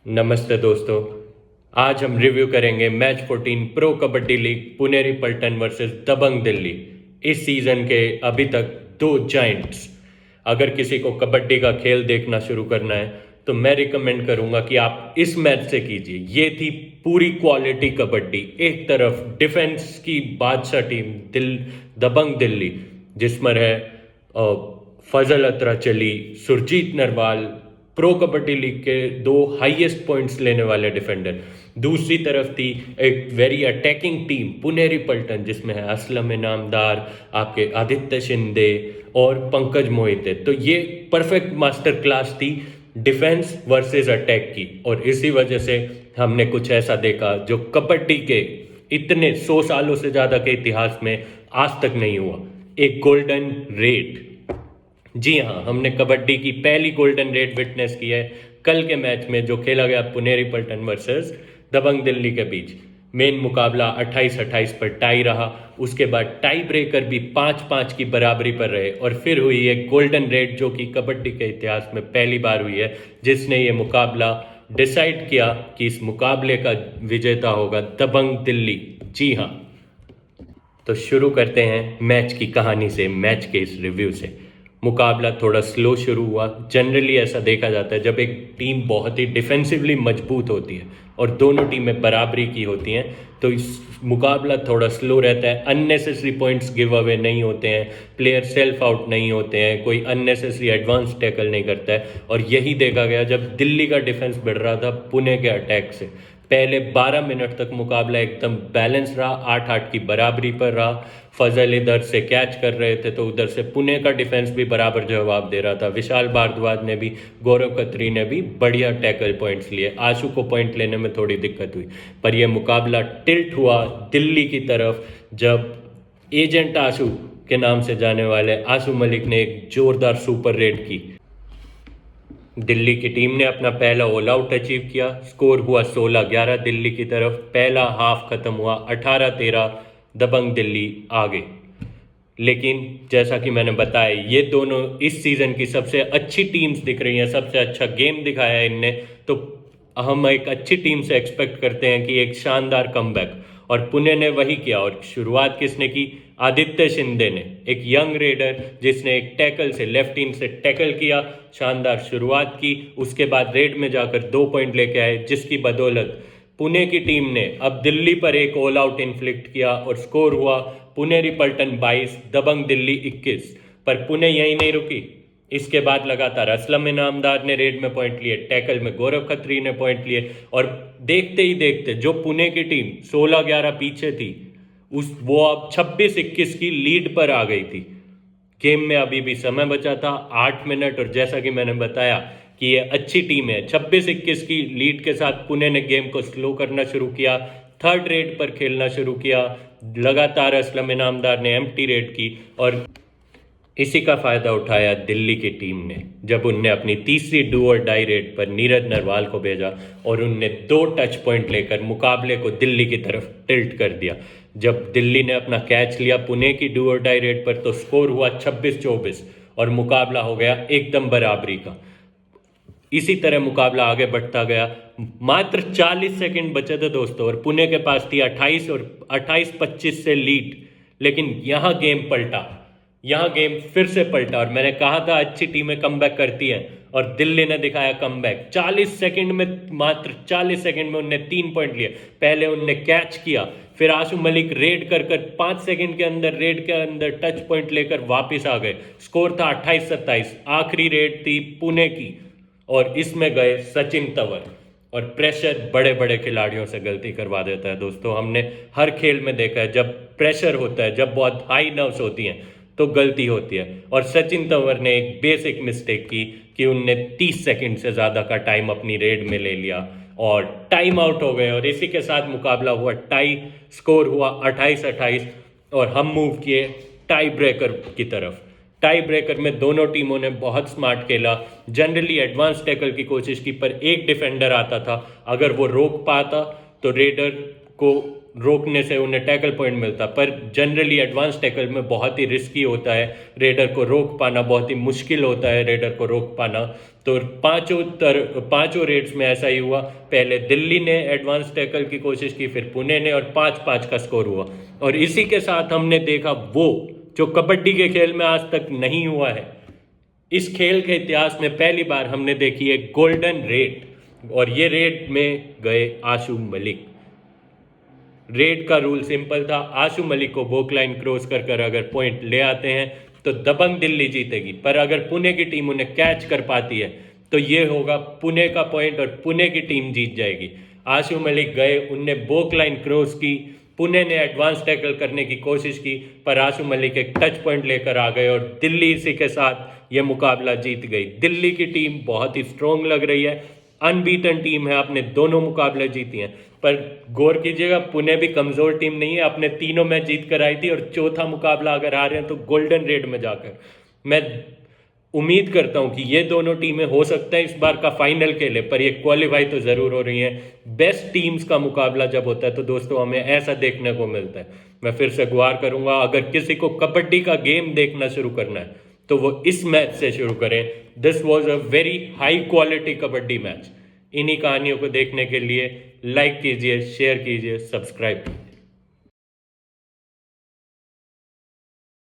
नमस्ते दोस्तों। आज हम रिव्यू करेंगे match 14 Pro Kabaddi League Puneri Paltan versus Dabang Delhi. इस सीजन के अभी तक दो जायंट्स। अगर किसी को कबड्डी का खेल देखना शुरू करना है तो मैं रिकमेंड करूंगा कि आप इस मैच से कीजिए। ये थी पूरी क्वालिटी कबड्डी। एक तरफ डिफेंस की बादशाह टीम दबंग दिल्ली, जिसमें है फजल अतरा चली, सुरजीत नरवाल, प्रो कबड्डी लीग के दो हाईएस्ट पॉइंट्स लेने वाले डिफेंडर। दूसरी तरफ थी एक वेरी अटैकिंग टीम पुनेरी पल्टन, जिसमें है असलम इनामदार, आपके आदित्य शिंदे और पंकज मोहिते। तो ये परफेक्ट मास्टर क्लास थी डिफेंस वर्सेस अटैक की, और इसी वजह से हमने कुछ ऐसा देखा जो कबड्डी के इतने 100 सालों से ज़्यादा के इतिहास में आज तक नहीं हुआ। एक गोल्डन रेड। जी हाँ, हमने कबड्डी की पहली गोल्डन रेड विटनेस की है कल के मैच में जो खेला गया पुनेरी पल्टन वर्सेस दबंग दिल्ली के बीच। मेन मुकाबला 28-28 पर टाई रहा। उसके बाद टाई ब्रेकर भी 5-5 की बराबरी पर रहे, और फिर हुई एक गोल्डन रेड जो कि कबड्डी के इतिहास में पहली बार हुई है, जिसने ये मुकाबला डिसाइड किया कि इस मुकाबले का विजेता होगा दबंग दिल्ली। जी हाँ, तो शुरू करते हैं मैच की कहानी से, मैच के इस रिव्यू से। मुकाबला थोड़ा स्लो शुरू हुआ। जनरली ऐसा देखा जाता है जब एक टीम बहुत ही डिफेंसिवली मजबूत होती है और दोनों टीमें बराबरी की होती हैं तो इस मुकाबला थोड़ा स्लो रहता है। अननेसेसरी पॉइंट्स गिव अवे नहीं होते हैं, प्लेयर सेल्फ आउट नहीं होते हैं, कोई अननेसेसरी एडवांस टैकल नहीं करता है। और यही देखा गया जब दिल्ली का डिफेंस बढ़ रहा था पुणे के अटैक से। पहले 12 मिनट तक मुकाबला एकदम बैलेंस रहा, 8-8 की बराबरी पर रहा। फजल इधर से कैच कर रहे थे तो उधर से पुणे का डिफेंस भी बराबर जवाब दे रहा था। विशाल भारद्वाज ने भी, गौरव खत्री ने भी बढ़िया टैकल पॉइंट्स लिए। आशु को पॉइंट लेने में थोड़ी दिक्कत हुई, पर यह मुकाबला टिल्ट हुआ दिल्ली की तरफ जब एजेंट आशु के नाम से जाने वाले आशु मलिक ने एक जोरदार सुपर रेड की। दिल्ली की टीम ने अपना पहला ऑल आउट अचीव किया। स्कोर हुआ 16-11 दिल्ली की तरफ। पहला हाफ खत्म हुआ 18-13, दबंग दिल्ली आगे। लेकिन जैसा कि मैंने बताया, ये दोनों इस सीज़न की सबसे अच्छी टीम्स दिख रही हैं, सबसे अच्छा गेम दिखाया है इनने। तो हम एक अच्छी टीम से एक्सपेक्ट करते हैं कि एक शानदार कमबैक, और पुणे ने वही किया। और शुरुआत किसने की? आदित्य शिंदे ने, एक यंग रेडर जिसने एक टैकल से, लेफ्ट इन से टैकल किया, शानदार शुरुआत की। उसके बाद रेड में जाकर 2 पॉइंट लेके आए, जिसकी बदौलत पुणे की टीम ने अब दिल्ली पर एक ऑल आउट इन्फ्लिक्ट किया और स्कोर हुआ पुनेरी पल्टन 22, दबंग दिल्ली 21। पर पुणे यहीं नहीं रुकी। इसके बाद लगातार असलम इनामदार ने रेड में पॉइंट लिए, टैकल में गौरव खत्री ने पॉइंट लिए, और देखते ही देखते जो पुणे की टीम 16-11 पीछे थी वो अब 26-21 की लीड पर आ गई थी। गेम में अभी भी समय बचा था, 8 मिनट, और जैसा कि मैंने बताया कि ये अच्छी टीम है। 26-21 की लीड के साथ पुणे ने गेम को स्लो करना शुरू किया, थर्ड रेड पर खेलना शुरू किया। लगातार असलम इनामदार ने एम्प्टी रेड की, और इसी का फायदा उठाया दिल्ली की टीम ने जब उनने अपनी तीसरी डू और डाई रेड पर नीरज नरवाल को भेजा, और उनने 2 टच पॉइंट लेकर मुकाबले को दिल्ली की तरफ टिल्ट कर दिया। जब दिल्ली ने अपना कैच लिया पुणे की डू और डाई रेड पर तो स्कोर हुआ 26-24, और मुकाबला हो गया एकदम बराबरी का। इसी तरह मुकाबला आगे बढ़ता गया। मात्र 40 सेकंड बचे थे दोस्तों, और पुणे के पास थी 28 और 28-25 से लीड। लेकिन यहाँ गेम पलटा, यहाँ गेम फिर से पलटा, और मैंने कहा था अच्छी टीमें कमबैक करती हैं, और दिल्ली ने दिखाया कमबैक। 40 सेकंड में, मात्र 40 सेकंड में उनने 3 पॉइंट लिए। पहले उनने कैच किया, फिर आशु मलिक रेड कर 5 सेकंड के अंदर रेड के अंदर टच पॉइंट लेकर वापस आ गए। स्कोर था 28-27। आखिरी रेड थी पुणे की, और इसमें गए सचिन तंवर। और प्रेशर बड़े बड़े खिलाड़ियों से गलती करवा देता है दोस्तों। हमने हर खेल में देखा है जब प्रेशर होता है, जब बहुत हाई नर्व्स होती हैं तो गलती होती है। और सचिन तंवर ने एक बेसिक मिस्टेक की कि उनने 30 सेकंड से ज़्यादा का टाइम अपनी रेड में ले लिया और टाइम आउट हो गए, और इसी के साथ मुकाबला हुआ टाई। स्कोर हुआ 28-28, और हम मूव किए टाई ब्रेकर की तरफ। टाई ब्रेकर में दोनों टीमों ने बहुत स्मार्ट खेला। जनरली एडवांस टैकल की कोशिश की, पर एक डिफेंडर आता था, अगर वो रोक पाता तो रेडर को रोकने से उन्हें टैकल पॉइंट मिलता, पर जनरली एडवांस टैकल में बहुत ही रिस्की होता है, रेडर को रोक पाना बहुत ही मुश्किल होता है, रेडर को रोक पाना। तो पांचों रेड्स में ऐसा ही हुआ, पहले दिल्ली ने एडवांस टैकल की कोशिश की, फिर पुणे ने, और 5-5 का स्कोर हुआ। और इसी के साथ हमने देखा वो जो कबड्डी के खेल में आज तक नहीं हुआ है। इस खेल के इतिहास में पहली बार हमने देखी है गोल्डन रेड, और ये रेड में गए आशु मलिक। रेड का रूल सिंपल था, आशु मलिक को वोक लाइन क्रॉस कर कर अगर पॉइंट ले आते हैं तो दबंग दिल्ली जीतेगी, पर अगर पुणे की टीम उन्हें कैच कर पाती है तो ये होगा पुणे का पॉइंट और पुणे की टीम जीत जाएगी। आशु मलिक गए, उनने वोक लाइन क्रॉस की, पुणे ने एडवांस टैकल करने की कोशिश की, पर आशु मलिक एक टच पॉइंट लेकर आ गए और दिल्ली इसी के साथ ये मुकाबला जीत गई। दिल्ली की टीम बहुत ही स्ट्रॉन्ग लग रही है, अनबीटन टीम है, आपने दोनों मुकाबले जीती हैं। पर गौर कीजिएगा, पुणे भी कमजोर टीम नहीं है, अपने तीनों मैच जीत कर आई थी, और चौथा मुकाबला अगर आ रहे हैं तो गोल्डन रेड में जाकर। मैं उम्मीद करता हूं कि ये दोनों टीमें हो सकता है इस बार का फाइनल खेले, पर ये क्वालिफाई तो जरूर हो रही हैं। बेस्ट टीम्स का मुकाबला जब होता है तो दोस्तों हमें ऐसा देखने को मिलता है। मैं फिर से गुहार करूंगा, अगर किसी को कबड्डी का गेम देखना शुरू करना है तो वो इस मैच से शुरू करें। This was a very high quality kabaddi match. इन्हीं कहानियों को देखने के लिए लाइक कीजिए, शेयर कीजिए, सब्सक्राइब कीजिए।